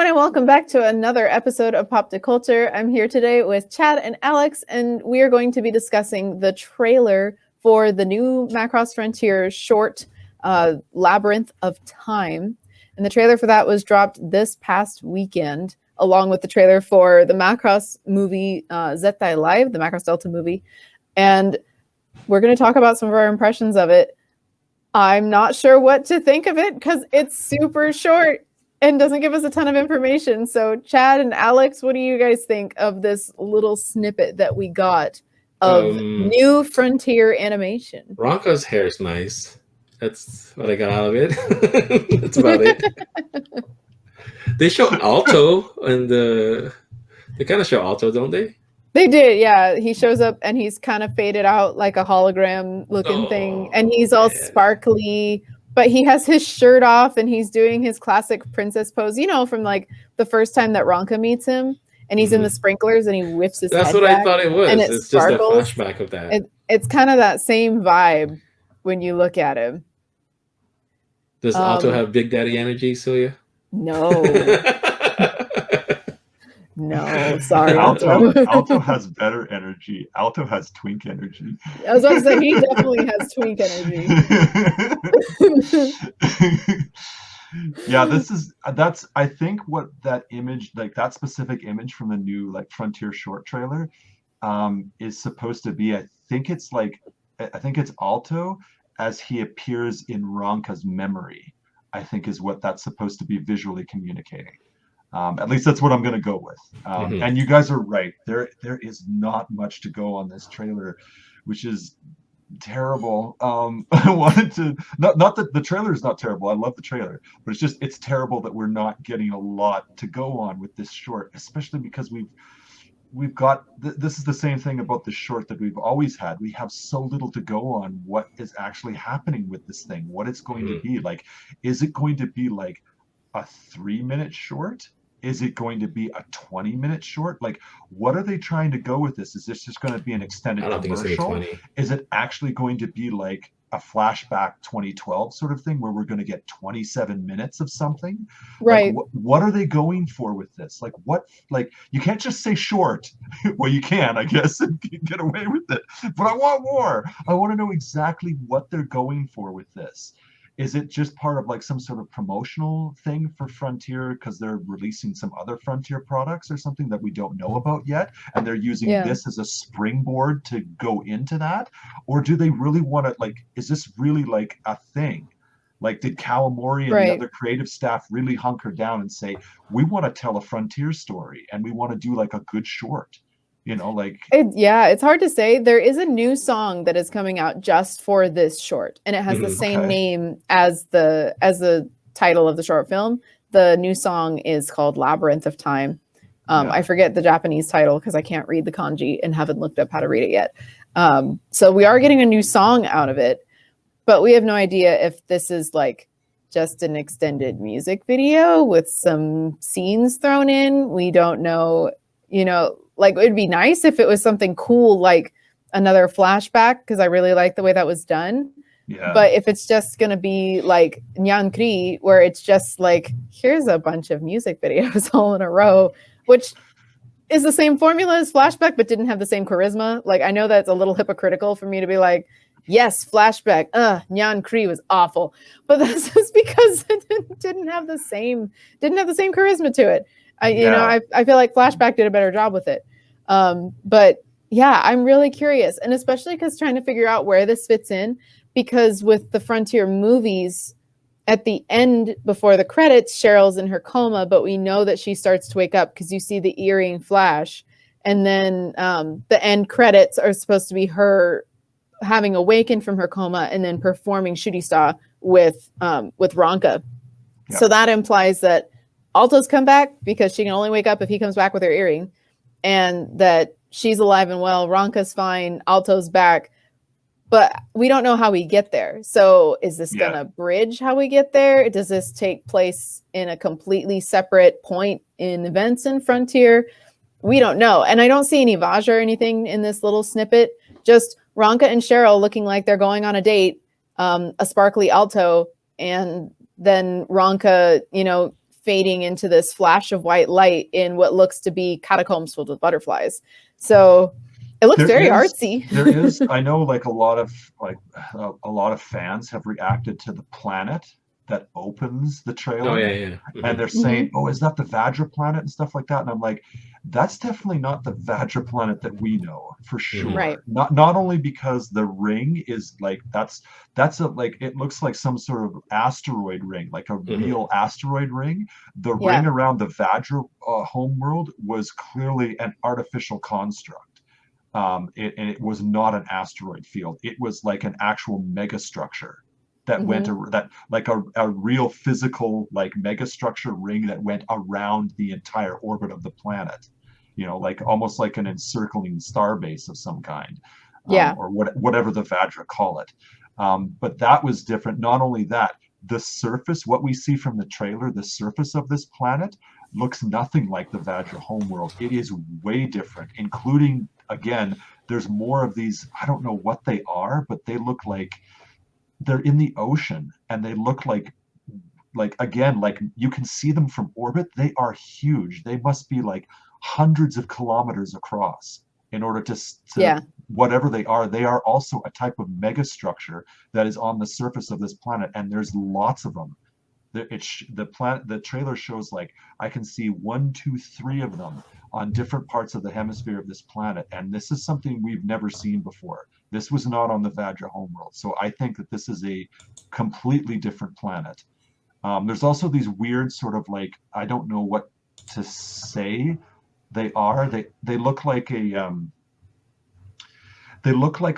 everyone, and welcome back to another episode of Pop to Culture. I'm here today with Chad and Alex, and we are going to be discussing the trailer for the new Macross Frontier short, Labyrinth of Time. And the trailer for that was dropped this past weekend, along with the trailer for the Macross movie, Zettai Live, the Macross Delta movie. And we're going to talk about some of our impressions of it. I'm not sure what to think of it because it's super short and doesn't give us a ton of information. So Chad and Alex, what do you guys think of this little snippet that we got of new Frontier animation? Ranka's hair is nice. That's what I got out of it. That's about it. They show Alto and they kind of show Alto, don't they? They did, yeah. He shows up and he's kind of faded out like a hologram looking thing. And he's all sparkly, but he has his shirt off and he's doing his classic princess pose, you know, from like the first time that Ranka meets him. And he's in the sprinklers and he whips his That's head what back, I thought it was. and It's sparkles. just a flashback of that. It's kind of that same vibe when you look at him. Does Alto have Big Daddy energy, Celia? No. No, sorry. Alto has better energy. Alto has twink energy. I was about to say, he definitely has twink energy. Yeah, that's I think what that image, like that specific image from the new like Frontier short trailer, is supposed to be. I think it's Alto as he appears in Ranka's memory. I think is what that's supposed to be visually communicating. At least that's what I'm going to go with. And you guys are right. There is not much to go on this trailer, which is terrible. I wanted to not that the trailer is not terrible. I love the trailer, but it's terrible that we're not getting a lot to go on with this short, especially because we've got this is the same thing about the short that we've always had. We have so little to go on what is actually happening with this thing, what it's going to be like. Is it going to be like a 3-minute short? Is it going to be a 20-minute short? Like, what are they trying to go with this? Is this just going to be an extended commercial? Is it actually going to be like a flashback 2012 sort of thing where we're going to get 27 minutes of something? Right. Like, what are they going for with this? Like, you can't just say short. Well, you can, I guess, and get away with it. But I want more. I want to know exactly what they're going for with this. Is it just part of like some sort of promotional thing for Frontier because they're releasing some other Frontier products or something that we don't know about yet, and they're using this as a springboard to go into that? Or do they really want to, like, is this really like a thing? Like, did Kawamori and the other creative staff really hunker down and say, we want to tell a Frontier story and we want to do like a good short? You know, like it's hard to say. There is a new song that is coming out just for this short, and it has the same name as the title of the short film. The new song is called Labyrinth of Time. I forget the Japanese title because I can't read the kanji and haven't looked up how to read it yet. So we are getting a new song out of it, but we have no idea if this is like just an extended music video with some scenes thrown in. We don't know, you know. Like, it'd be nice if it was something cool, like another flashback, because I really like the way that was done. Yeah. But if it's just going to be like Nyan Kri, where it's just like, here's a bunch of music videos all in a row, which is the same formula as flashback, but didn't have the same charisma. Like, I know that's a little hypocritical for me to be like, yes, flashback, Nyan Kri was awful. But that's just because it didn't have the same charisma to it. I feel like Flashback did a better job with it. But yeah, I'm really curious. And especially because trying to figure out where this fits in, because with the Frontier movies, at the end, before the credits, Cheryl's in her coma, but we know that she starts to wake up because you see the earring flash. And then the end credits are supposed to be her having awakened from her coma and then performing Shooty Star with Ranka. Yeah. So that implies that Alto's come back because she can only wake up if he comes back with her earring, and that she's alive and well. Ranka's fine. Alto's back, but we don't know how we get there. So is this going to bridge how we get there? Does this take place in a completely separate point in events in Frontier? We don't know. And I don't see any Vaj or anything in this little snippet. Just Ranka and Sheryl looking like they're going on a date, a sparkly Alto, and then Ranka, fading into this flash of white light in what looks to be catacombs filled with butterflies. So it looks very artsy. There is, I know, like a lot of fans have reacted to the planet that opens the trailer. Oh yeah. And they're saying, "Oh, is that the Vajra planet?" and stuff like that. And I'm like, that's definitely not the Vajra planet that we know for sure. Right. Not only because the ring is like that's a like it looks like some sort of asteroid ring, like a real asteroid ring. The ring around the Vajra homeworld was clearly an artificial construct. It was not an asteroid field. It was like an actual megastructure that went like a real physical like megastructure ring that went around the entire orbit of the planet, like almost like an encircling starbase of some kind, or whatever the Vajra call it. But that was different. Not only that, the surface, what we see from the trailer, the surface of this planet looks nothing like the Vajra homeworld. It is way different, including, again, there's more of these, I don't know what they are, but they look like they're in the ocean, and they look like again, like you can see them from orbit. They are huge. They must be like hundreds of kilometers across in order to whatever they are also a type of megastructure that is on the surface of this planet, and there's lots of them. The trailer shows like I can see 1, 2, 3 of them on different parts of the hemisphere of this planet, and this is something we've never seen before. This was not on the Vajra homeworld, so I think that this is a completely different planet. There's also these weird sort of like, I don't know what to say they are. They look like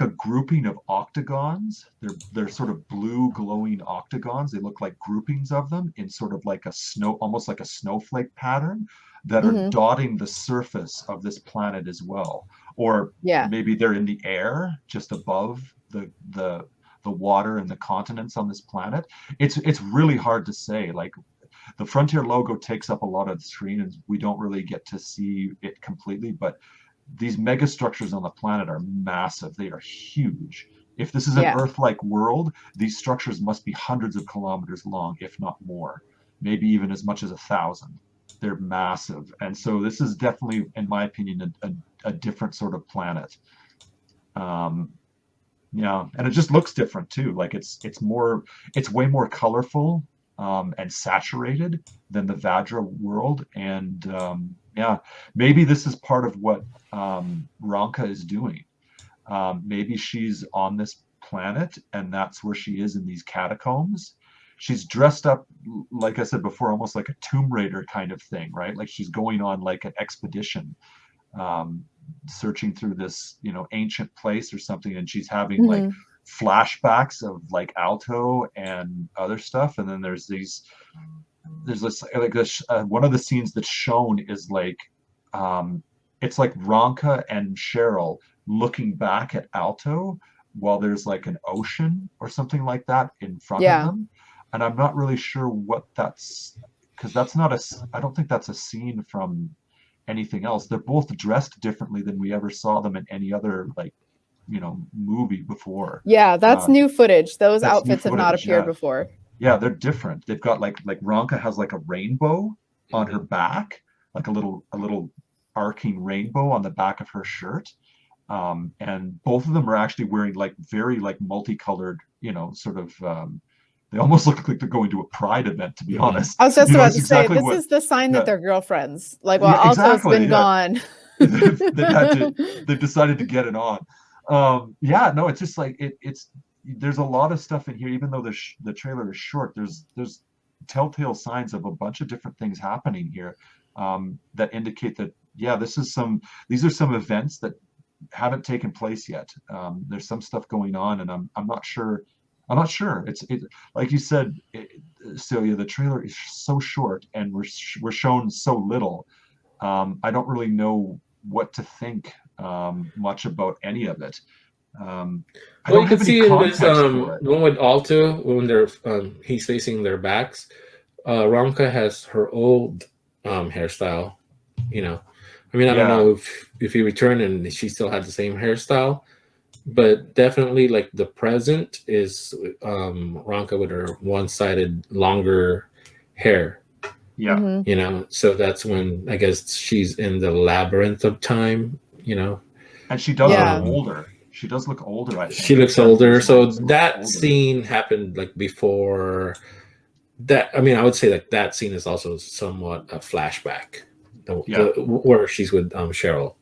a grouping of octagons. They're sort of blue glowing octagons. They look like groupings of them in sort of like almost like a snowflake pattern that are dotting the surface of this planet as well. Or maybe they're in the air just above the water and the continents on this planet. It's really hard to say. Like the Frontier logo takes up a lot of the screen, and we don't really get to see it completely, but these megastructures on the planet are massive. They are huge. If this is an Earth-like world, these structures must be hundreds of kilometers long, if not more, maybe even as much as 1,000. They're massive. And so this is definitely, in my opinion, a different sort of planet. And it just looks different too. Like it's way more colorful and saturated than the Vajra world. And maybe this is part of what Ranka is doing. Maybe she's on this planet, and that's where she is in these catacombs. She's dressed up, like I said before, almost like a Tomb Raider kind of thing, right? Like she's going on like an expedition, searching through this, ancient place or something, and she's having like flashbacks of like Alto and other stuff. And then there's this one of the scenes that's shown is like it's like Ranka and Sheryl looking back at Alto while there's like an ocean or something like that in front of them. And I'm not really sure what that's, because I don't think that's a scene from anything else. They're both dressed differently than we ever saw them in any other movie before. Yeah, that's new footage. Those outfits have not appeared before. Yeah, they're different. They've got like Ranka has like a rainbow on her back, like a little arcing rainbow on the back of her shirt. And both of them are actually wearing like very like multicolored, sort of they almost look like they're going to a pride event, to be honest. I was just about to say, this is the sign that they're girlfriends. Like, while Alto's been gone. They've decided to get it on. It's just like there's a lot of stuff in here, even though the trailer is short. There's telltale signs of a bunch of different things happening here that indicate that these are some events that haven't taken place yet. There's some stuff going on, and I'm not sure. It's like you said, Celia. The trailer is so short, and we're shown so little. I don't really know what to think much about any of it. You can see in this one with Alto, when they're he's facing their backs, Ranka has her old hairstyle. I don't know if he returned and she still had the same hairstyle, but definitely like the present is Ranka with her one-sided longer hair. Yeah. Mm-hmm. You know, so that's when I guess she's in the labyrinth of time, you know. And she does Yeah. look older. She does look older, I think. She looks 7 older. years So later, she looks that older. scene happened like before that. I mean, I would say like that scene is also somewhat a flashback, where she's with Cheryl.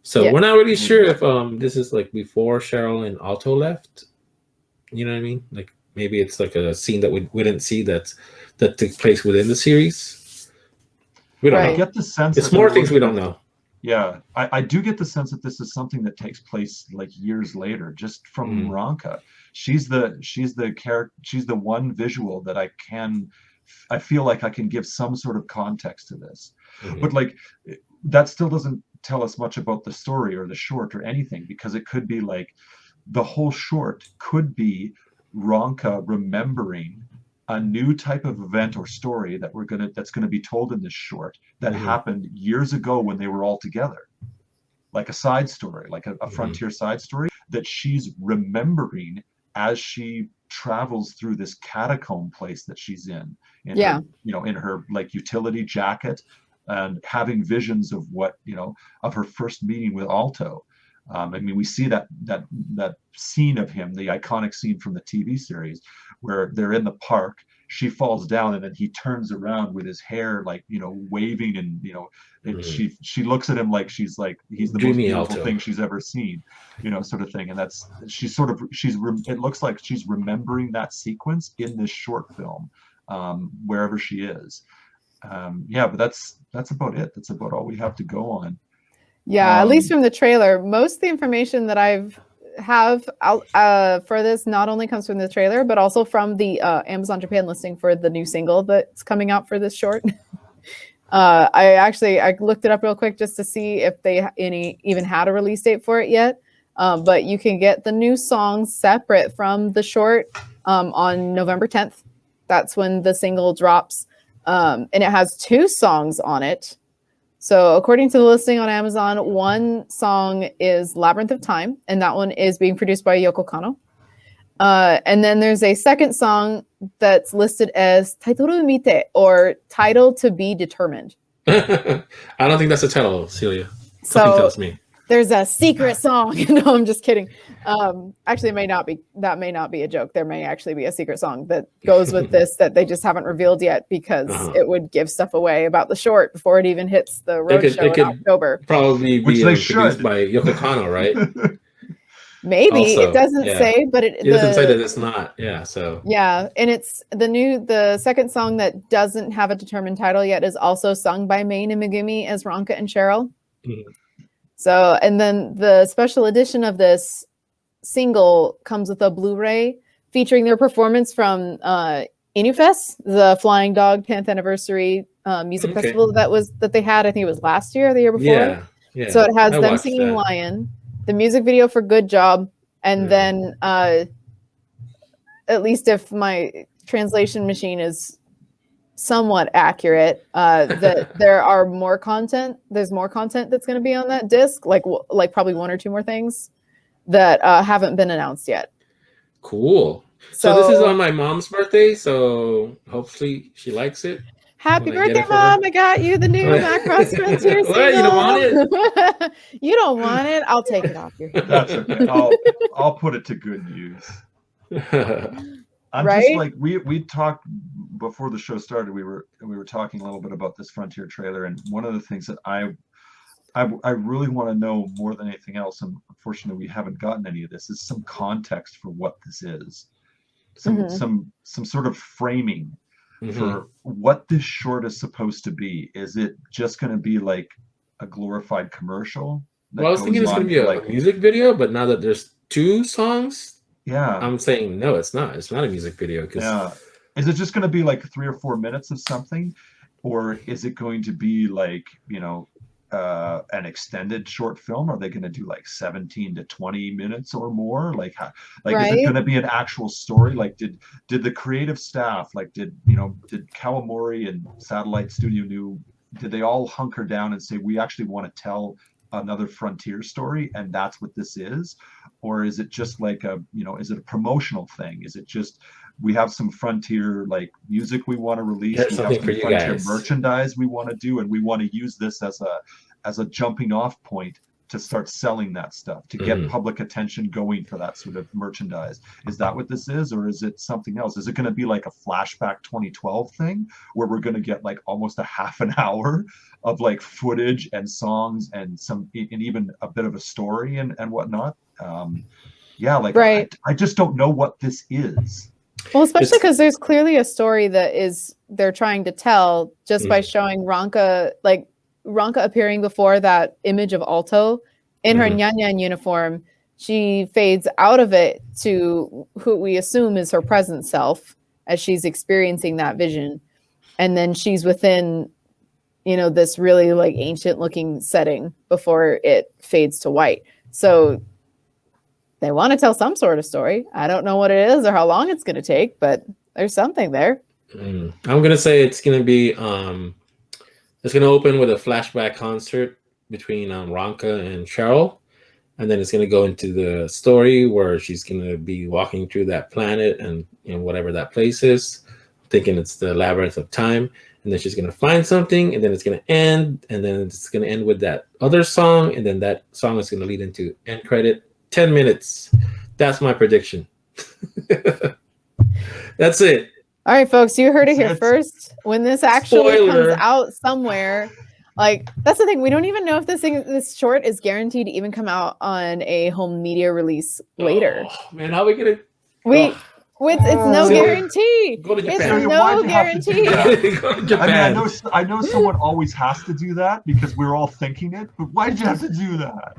So Yeah. we're not really sure if this is like before Cheryl and Alto left. You know what I mean? Like maybe it's like a scene that we didn't see that took place within the series. We don't know. I get the sense It's that more things we don't know. Yeah, I do get the sense that this is something that takes place like years later, just from Ranka. She's the character. She's the one visual that I feel like I can give some sort of context to this. But like that still doesn't tell us much about the story or the short or anything, because it could be like the whole short could be Ranka remembering a new type of event or story that's gonna be told in this short that happened years ago when they were all together, like a side story, like a frontier side story that she's remembering as she travels through this catacomb place that she's in her, in her like utility jacket, and having visions of of her first meeting with Alto. I mean, we see that scene of him, the iconic scene from the TV series, where they're in the park. She falls down, and then he turns around with his hair like waving, and she looks at him like he's the most beautiful thing she's ever seen, sort of thing. And it looks like she's remembering that sequence in this short film, wherever she is. But that's about it. That's about all we have to go on. Yeah, at least from the trailer. Most of the information that have for this not only comes from the trailer, but also from the Amazon Japan listing for the new single that's coming out for this short. I looked it up real quick just to see if they even had a release date for it yet. But you can get the new song separate from the short on November 10th. That's when the single drops. And it has 2 songs on it. So according to the listing on Amazon, one song is Labyrinth of Time, and that one is being produced by Yoko Kanno. And then there's a second song that's listed as Taitoru Mite, or Title to be Determined. I don't think that's a title, Celia. Something tells me. There's a secret song. No, I'm just kidding. Actually, that may not be a joke. There may actually be a secret song that goes with this that they just haven't revealed yet, because it would give stuff away about the short before it even hits the roadshow in October. Probably be produced by Yoko Kanno, right? Maybe also, it doesn't say, but it doesn't say that it's not. Yeah, so and it's the second song that doesn't have a determined title yet is also sung by Main and Megumi as Ranka and Cheryl. So, and then the special edition of this single comes with a Blu-ray featuring their performance from Inufest, the Flying Dog 10th anniversary music festival that they had. I think it was last year or the year before. Yeah. So it has them singing Lion, the music video for Good Job, and then at least if my translation machine is somewhat accurate, that there are more content. There's more content that's going to be on that disc, like probably 1 or 2 more things that haven't been announced yet. Cool. So this is on my mom's birthday, so hopefully she likes it. Happy birthday, Mom! I got you the new Macross Frontier Story. What? You don't want it? You don't want it? I'll take it off your hands. That's okay. I'll put it to good use. Just like we talked before the show started. We were talking a little bit about this Frontier trailer, and one of the things that I really want to know more than anything else, and unfortunately we haven't gotten any of this, is some context for what this is, some sort of framing for what this short is supposed to be. Is it just going to be like a glorified commercial? Well, I was thinking it's going to be a music video, but now that there's 2 songs, I'm saying no, it's not. It's not a music video. Is it just going to be like 3 or 4 minutes of something, or is it going to be like an extended short film? Are they going to do like 17 to 20 minutes or more? Is it going to be an actual story? Like did the creative staff, did Kawamori and Satellite Studio did they all hunker down and say, we actually want to tell another Frontier story, and that's what this is? Or is it just like is it a promotional thing? Is it just We have some Frontier like music we want to release. There's we have something some for you Frontier guys. merchandise we want to do, and we want to use this as a jumping off point to start selling that stuff, to get public attention going for that sort of merchandise. Is that what this is, or is it something else? Is it going to be like a flashback 2012 thing where we're going to get like almost a half an hour of like footage and songs and even a bit of a story and whatnot? Yeah, like right. I just don't know what this is. Well, especially because there's clearly a story that they're trying to tell just by showing Ranka appearing before that image of Alto in her Nyan uniform. She fades out of it to who we assume is her present self as she's experiencing that vision. And then she's within, this really like ancient looking setting before it fades to white. So they want to tell some sort of story. I don't know what it is or how long it's going to take, but there's something there. I'm going to say it's going to be, it's going to open with a flashback concert between Ranka and Sheryl. And then it's going to go into the story where she's going to be walking through that planet and whatever that place is, thinking it's the Labyrinth of Time. And then she's going to find something, and then it's going to end. And then it's going to end with that other song. And then that song is going to lead into end credit. 10 minutes. That's my prediction. That's it. All right, folks, you heard it here first. When this actually comes out somewhere, like that's the thing. We don't even know if this short is guaranteed to even come out on a home media release later. Oh, man, how are we gonna? It's no guarantee. Go to Japan. It's no guarantee. Go to Japan. I mean, I know someone always has to do that because we're all thinking it. But why did you have to do that?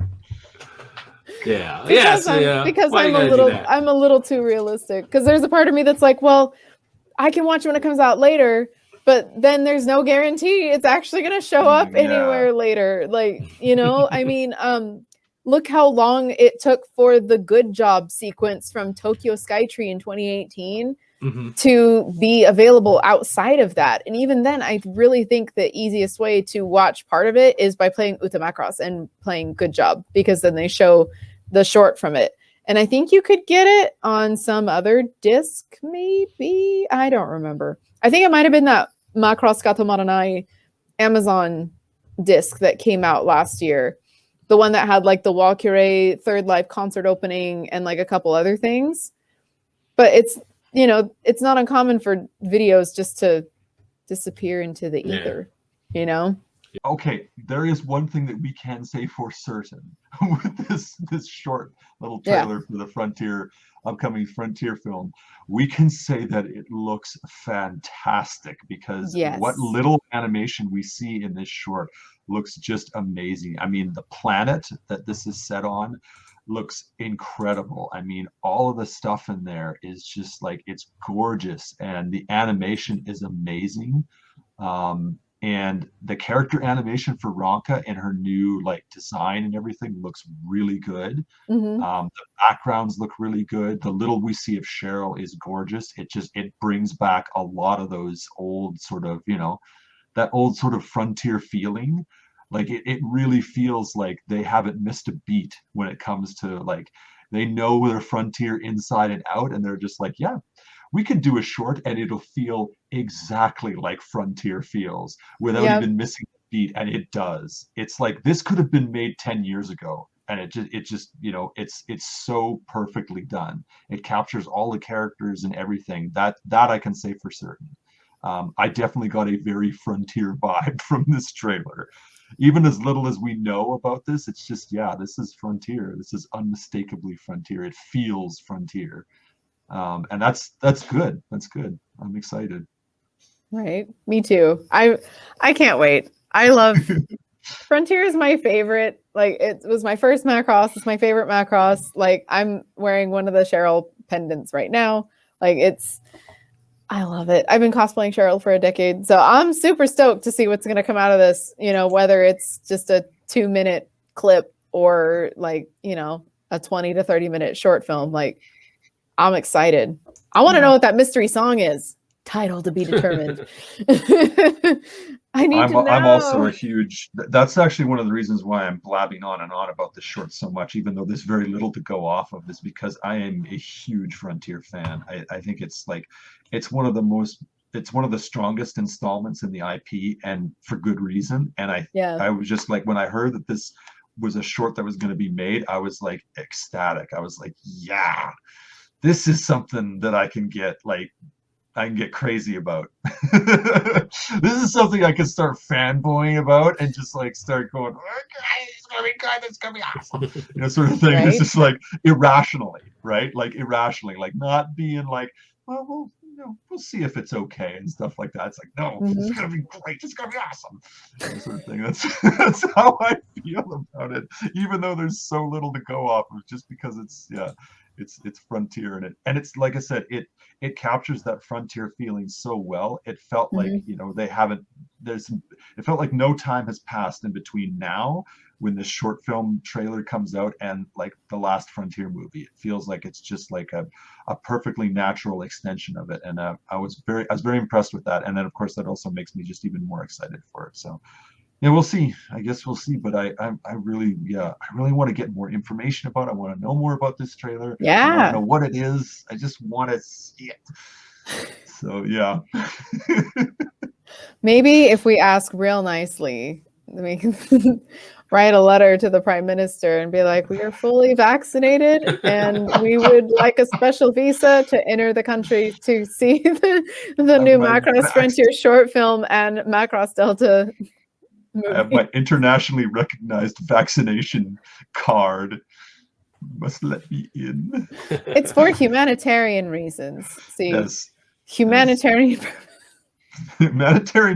Yeah. Because I'm a little too realistic. Because there's a part of me that's like, well, I can watch it when it comes out later, but then there's no guarantee it's actually going to show up anywhere later. Like, I mean, look how long it took for the Good Job sequence from Tokyo Skytree in 2018 to be available outside of that. And even then, I really think the easiest way to watch part of it is by playing Uta Macross and playing Good Job, because then they show the short from it. And I think you could get it on some other disc, maybe. I don't remember. I think it might have been that Macross Katomaranai Amazon disc that came out last year. The one that had like the Walkure Third Life concert opening and like a couple other things. But it's not uncommon for videos just to disappear into the ether, Okay, there is one thing that we can say for certain with this short little trailer for the upcoming Frontier film. We can say that it looks fantastic because what little animation we see in this short looks just amazing. I mean, the planet that this is set on looks incredible. I mean, all of the stuff in there is just like, it's gorgeous, and the animation is amazing. And the character animation for Ranka and her new like design and everything looks really good. The backgrounds look really good. The little we see of Sheryl is gorgeous. It brings back a lot of those old sort of, that old sort of Frontier feeling. Like it really feels like they haven't missed a beat when it comes to like, they know their Frontier inside and out, and they're just like, yeah, we could do a short and it'll feel exactly like Frontier feels without even missing a beat. And it does. It's like, this could have been made 10 years ago. And it just, it's so perfectly done. It captures all the characters and everything. That I can say for certain. I definitely got a very Frontier vibe from this trailer. Even as little as we know about this, it's just, this is Frontier. This is unmistakably Frontier. It feels Frontier. And that's good. That's good. I'm excited. Right. Me too. I can't wait. I love Frontier is my favorite. Like, it was my first Macross. It's my favorite Macross. Like, I'm wearing one of the Sheryl pendants right now. Like, I love it. I've been cosplaying Sheryl for a decade. So I'm super stoked to see what's going to come out of this, whether it's just a 2-minute clip or like, a 20 to 30 minute short film. Like, I'm excited. I want to know what that mystery song is. Title to be determined. I need to know. I'm also a huge. That's actually one of the reasons why I'm blabbing on and on about the short so much, even though there's very little to go off of. Is because I am a huge Frontier fan. I think it's like, it's one of the strongest installments in the IP, and for good reason. And I was just like, when I heard that this was a short that was going to be made, I was like ecstatic. I was like, yeah, this is something that I can get crazy about. This is something I can start fanboying about and just like start going, okay, it's gonna be good, it's gonna be awesome, sort of thing. Right? It's just like irrationally, right? Like irrationally, like not being like, well, we'll see if it's okay and stuff like that. It's like, no, it's gonna be great, it's gonna be awesome, sort of thing. That's how I feel about it, even though there's so little to go off of, just because it's Frontier, and it's like I said, it captures that Frontier feeling so well. It felt like it felt like no time has passed in between now, when this short film trailer comes out, and like the last Frontier movie. It feels like it's just like a perfectly natural extension of it, and I was very impressed with that. And then of course that also makes me just even more excited for it. So yeah, we'll see. I guess we'll see. But I really want to get more information about it. I want to know more about this trailer. Yeah. I want to know what it is. I just want to see it. So yeah. Maybe if we ask real nicely, we can write a letter to the Prime Minister and be like, we are fully vaccinated and we would like a special visa to enter the country to see the new Macross Frontier short film and Macross Delta movie. I have my internationally recognized vaccination card. You must let me in. It's for humanitarian reasons. See, yes. Humanitarian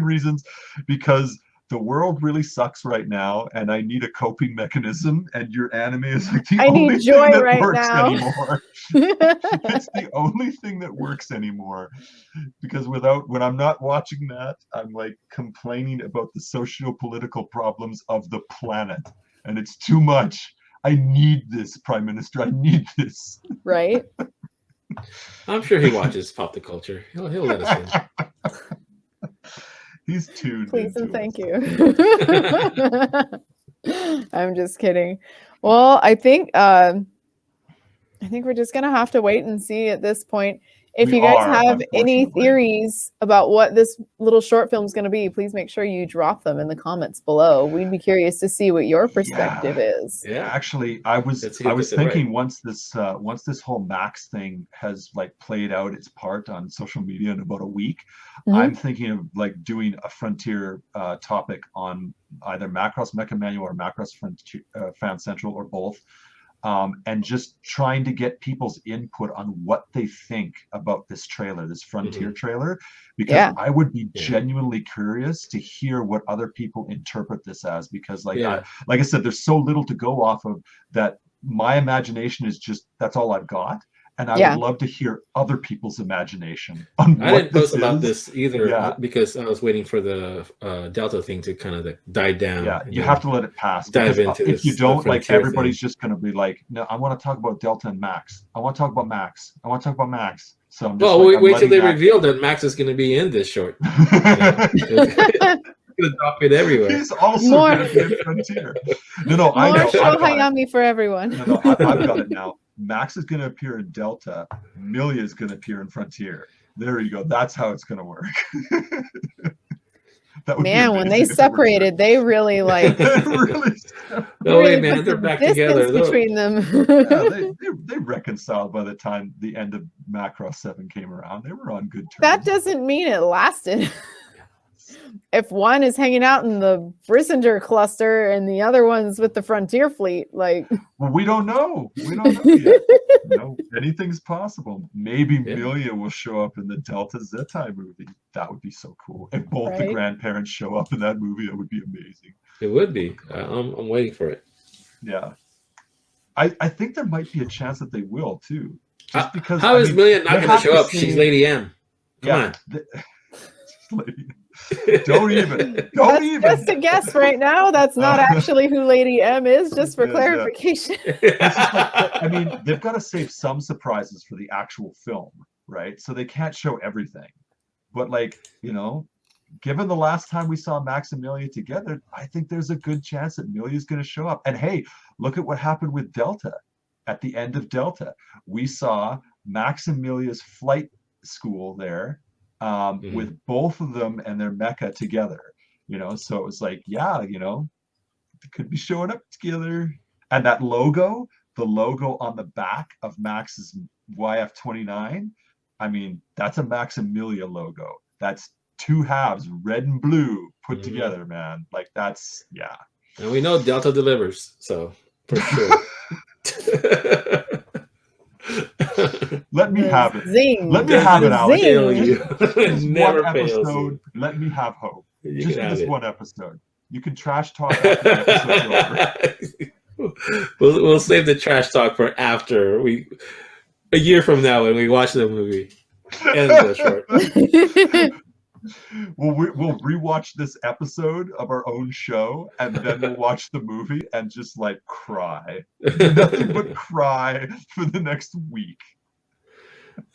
reasons, because the world really sucks right now, and I need a coping mechanism, and your anime is like the only thing that works anymore. It's the only thing that works anymore, because when I'm not watching that, I'm like complaining about the socio-political problems of the planet, and it's too much. I need this, Prime Minister. I need this. Right? I'm sure he watches Pop the Culture. He'll let us in. He's tuned. Please and thank you. I'm just kidding. Well, I think we're just gonna have to wait and see at this point. If you guys have any theories about what this little short film is going to be, please make sure you drop them in the comments below. We'd be curious to see what your perspective is. Yeah, actually, I was thinking once this whole Max thing has like played out its part on social media in about a week, I'm thinking of like doing a Frontier topic on either Macross Mecha Manual or Macross Frontier Fan Central, or both. And just trying to get people's input on what they think about this trailer, this Frontier trailer, because I would be genuinely curious to hear what other people interpret this as, because like I said, there's so little to go off of that. My imagination is just, that's all I've got. And I would love to hear other people's imagination on what I didn't post about this either because I was waiting for the Delta thing to kind of die down. Yeah, you have to let it pass. Dive into if you don't, like, everybody's just going to be like, no, I want to talk about Delta and Max. I want to talk about Max. I want to talk about Max. So I'm just wait till they reveal that Max is going to be in this short. Gonna drop it everywhere. He's also going to be in Frontier. No, I know. More show Hayami for everyone. No, I've got it now. Max is going to appear in Delta. Milia is going to appear in Frontier. There you go. That's how it's going to work. Man, when they separated, they really like. Wait, man, they're back together between them. They reconciled by the time the end of Macross 7 came around. They were on good terms. That doesn't mean it lasted. If one is hanging out in the Brissinger cluster and the other one's with the Frontier fleet, like, well, we don't know. We don't know yet. Anything's possible. Maybe Milia will show up in the Delta Zetai movie. That would be so cool. If both the grandparents show up in that movie, it would be amazing. It would be. I'm waiting for it. Yeah, I think there might be a chance that they will too. Just because how is Milia not going to show up? She's Lady M. Come on. Don't even. Just a guess right now. That's not actually who Lady M is, just for clarification. I mean, they've got to save some surprises for the actual film, right? So they can't show everything. But like, given the last time we saw Max and Amelia together, I think there's a good chance that Amelia's going to show up. And hey, look at what happened with Delta. At the end of Delta, we saw Max and Amelia's flight school there, with both of them and their mecha together. You know, so it was like, yeah, you know, they could be showing up together. And that logo, the logo on the back of Max's YF-29, I mean, that's a Max Amelia logo. That's two halves, red and blue, put together, man. Like, that's, yeah. And we know Delta delivers, so for sure. Let me have it. Zing. Let me have it, Alex. Just Never one episode. Let me have hope. You just can have this it. one episode. You can trash talk after the episode's over. We'll save the trash talk for after a year from now when we watch the movie and the short. We'll rewatch this episode of our own show, and then we'll watch the movie and just like cry. Nothing but cry for the next week.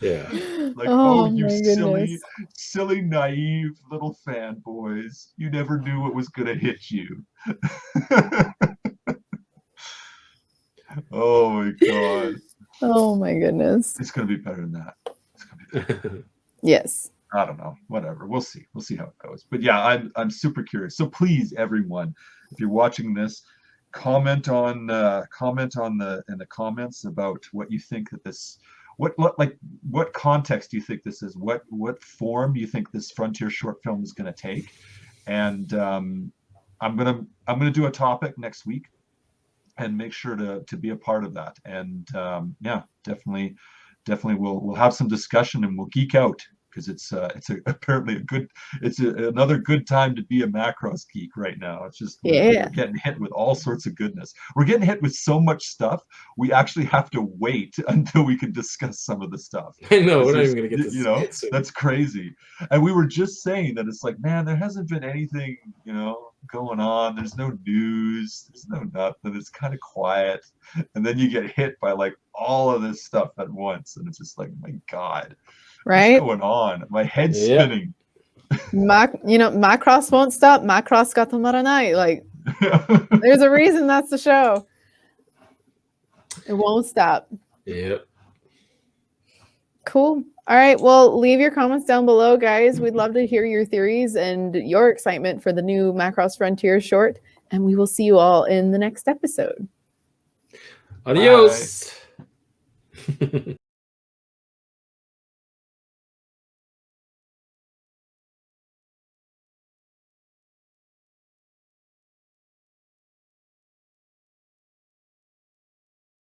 Yeah. Like, Oh, you my silly, naive little fanboys. You never knew what was gonna hit you. Oh my god. Oh my goodness. It's gonna be better than that. It's gonna be better. Yes. I don't know. Whatever. We'll see. We'll see how it goes. But yeah, I'm super curious. So please, everyone, if you're watching this, comment in the comments about what you think that this, what context do you think this is? What form do you think this Frontier short film is going to take? And I'm gonna do a topic next week, and make sure to be a part of that. And yeah, definitely we'll have some discussion, and we'll geek out, because it's apparently another good time to be a Macross geek right now. It's just, we're getting hit with all sorts of goodness. We're getting hit with so much stuff. We actually have to wait until we can discuss some of the stuff. I know, we're not even gonna get to, you know, that's crazy. And we were just saying that it's like, man, there hasn't been anything, you know, going on. There's no news. There's no nothing. It's kind of quiet. And then you get hit by like all of this stuff at once, and it's just like, my God. Right? What's going on? My head's spinning. Macross won't stop. Macross got tomorrow night. Like, there's a reason that's the show. It won't stop. Yep. Cool. All right. Well, leave your comments down below, guys. We'd love to hear your theories and your excitement for the new Macross Frontier short. And we will see you all in the next episode. Adios.